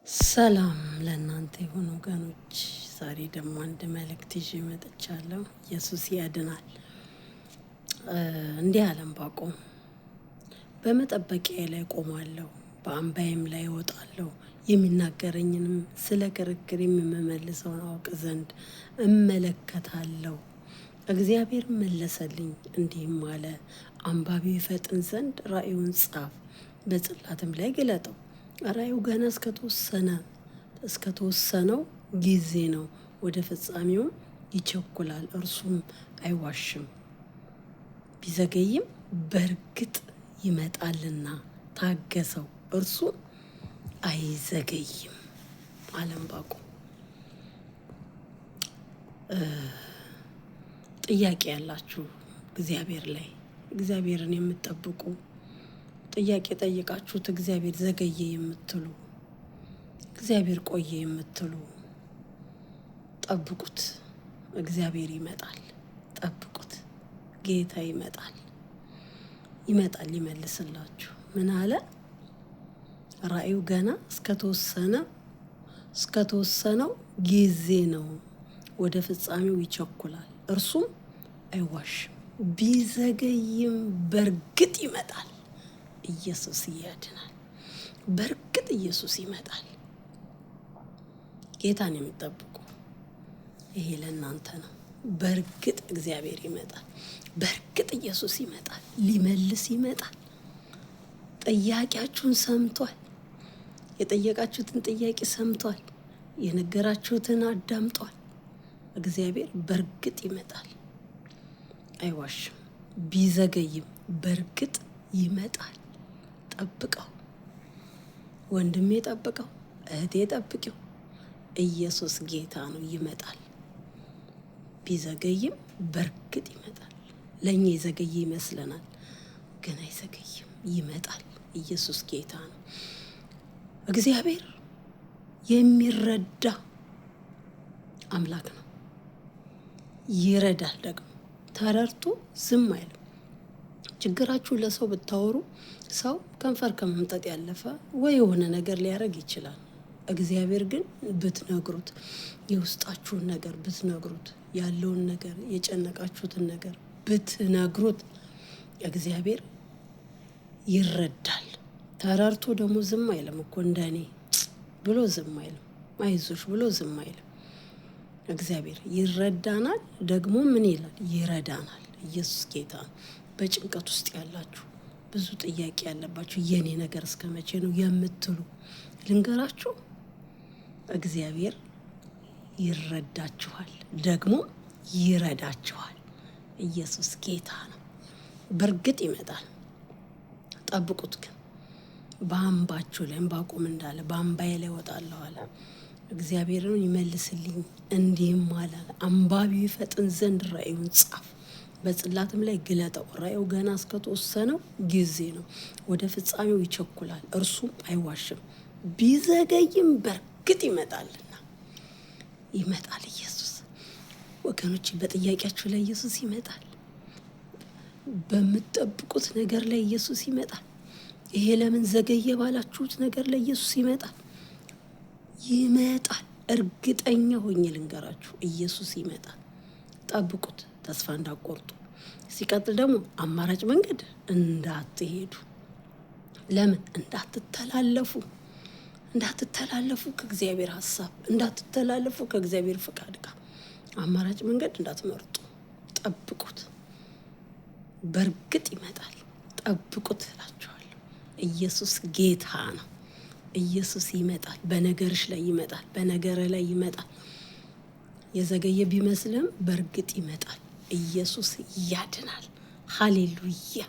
ሰላም ለእናንተ የሆኑ ወገኖች፣ ዛሬ ደግሞ አንድ መልእክት ይዤ መጥቻለሁ። ኢየሱስ ያድናል። እንዲህ አለም ባቆም በመጠበቂያ ላይ ቆማለሁ፣ በአምባዬም ላይ እወጣለሁ። የሚናገረኝንም ስለ ክርክር የምመልሰውን አውቅ ዘንድ እመለከታለሁ። እግዚአብሔር መለሰልኝ እንዲህም አለ፣ አንባቢው ይፈጥን ዘንድ ራእዩን ጻፍ፣ በጽላትም ላይ ግለጠው። ራእዩ ገና እስከተወሰነው ጊዜ ነው፣ ወደ ፍጻሜውም ይቸኩላል፣ እርሱም አይዋሽም። ቢዘገይም በእርግጥ ይመጣልና ታገሰው፣ እርሱ አይዘገይም። አለም ባቆም ጥያቄ ያላችሁ እግዚአብሔር ላይ እግዚአብሔርን የምትጠብቁ ጥያቄ ጠይቃችሁት እግዚአብሔር ዘገየ የምትሉ እግዚአብሔር ቆየ የምትሉ ጠብቁት፣ እግዚአብሔር ይመጣል። ጠብቁት፣ ጌታ ይመጣል ሊመልስላችሁ። ምን አለ? ራእዩ ገና እስከተወሰነው ጊዜ ነው፣ ወደ ፍጻሜው ይቸኩላል፣ እርሱም አይዋሽም። ቢዘገይም በእርግጥ ይመጣል። ኢየሱስ ያድናል። በእርግጥ ኢየሱስ ይመጣል። ጌታን የምትጠብቁ ይሄ ለእናንተ ነው። በእርግጥ እግዚአብሔር ይመጣል። በእርግጥ ኢየሱስ ይመጣል፣ ሊመልስ ይመጣል። ጥያቄያችሁን ሰምቷል። የጠየቃችሁትን ጥያቄ ሰምቷል። የነገራችሁትን አዳምጧል። እግዚአብሔር በእርግጥ ይመጣል፣ አይዋሽም። ቢዘገይም በእርግጥ ይመጣል። ጠብቀው ወንድሜ፣ ጠብቀው እህቴ፣ ጠብቂው። ኢየሱስ ጌታ ነው፣ ይመጣል። ቢዘገይም በእርግጥ ይመጣል። ለእኛ የዘገየ ይመስለናል፣ ግን አይዘገይም፣ ይመጣል። ኢየሱስ ጌታ ነው። እግዚአብሔር የሚረዳ አምላክ ነው። ይረዳል ደግሞ ተረድቶ ዝም አይልም። ችግራችሁ ለሰው ብታወሩ ሰው ከንፈር ከመምጠጥ ያለፈ ወይ የሆነ ነገር ሊያደርግ ይችላል። እግዚአብሔር ግን ብትነግሩት፣ የውስጣችሁን ነገር ብትነግሩት፣ ያለውን ነገር የጨነቃችሁትን ነገር ብትነግሩት፣ እግዚአብሔር ይረዳል። ተረድቶ ደግሞ ዝም አይልም እኮ እንደኔ ብሎ ዝም አይልም፣ አይዞሽ ብሎ ዝም አይልም። እግዚአብሔር ይረዳናል። ደግሞ ምን ይላል? ይረዳናል። ኢየሱስ ጌታ ነው። በጭንቀት ውስጥ ያላችሁ ብዙ ጥያቄ ያለባችሁ የኔ ነገር እስከ መቼ ነው የምትሉ ልንገራችሁ፣ እግዚአብሔር ይረዳችኋል፣ ደግሞ ይረዳችኋል። ኢየሱስ ጌታ ነው። በእርግጥ ይመጣል። ጠብቁት። ግን በአምባችሁ ላይ ዕንባቆም እንዳለ በአምባዬ ላይ እወጣለሁ አለ። እግዚአብሔርን ይመልስልኝ እንዲህም አለ፣ አንባቢው ይፈጥን ዘንድ ራእዩን ጻፍ፣ በጽላትም ላይ ግለጠው። ራእዩ ገና እስከተወሰነው ጊዜ ነው፣ ወደ ፍጻሜው ይቸኩላል፣ እርሱም አይዋሽም። ቢዘገይም በእርግጥ ይመጣልና። ይመጣል ኢየሱስ። ወገኖች፣ በጥያቄያችሁ ላይ ኢየሱስ ይመጣል። በምትጠብቁት ነገር ላይ ኢየሱስ ይመጣል። ይሄ ለምን ዘገየ ባላችሁት ነገር ላይ ኢየሱስ ይመጣል። እርግጠኛ ሆኜ ልንገራችሁ፣ ኢየሱስ ይመጣል። ጠብቁት፣ ተስፋ እንዳትቆርጡ። ሲቀጥል ደግሞ አማራጭ መንገድ እንዳትሄዱ። ለምን? እንዳትተላለፉ ከእግዚአብሔር ሀሳብ፣ እንዳትተላለፉ ከእግዚአብሔር ፍቃድ ጋር አማራጭ መንገድ እንዳትመርጡ። ጠብቁት፣ በእርግጥ ይመጣል። ጠብቁት እላችኋለሁ። ኢየሱስ ጌታ ነው። ኢየሱስ ይመጣል። በነገርሽ ላይ ይመጣል፣ በነገርህ ላይ ይመጣል። የዘገየ ቢመስልም በእርግጥ ይመጣል። ኢየሱስ ያድናል። ሃሌሉያ።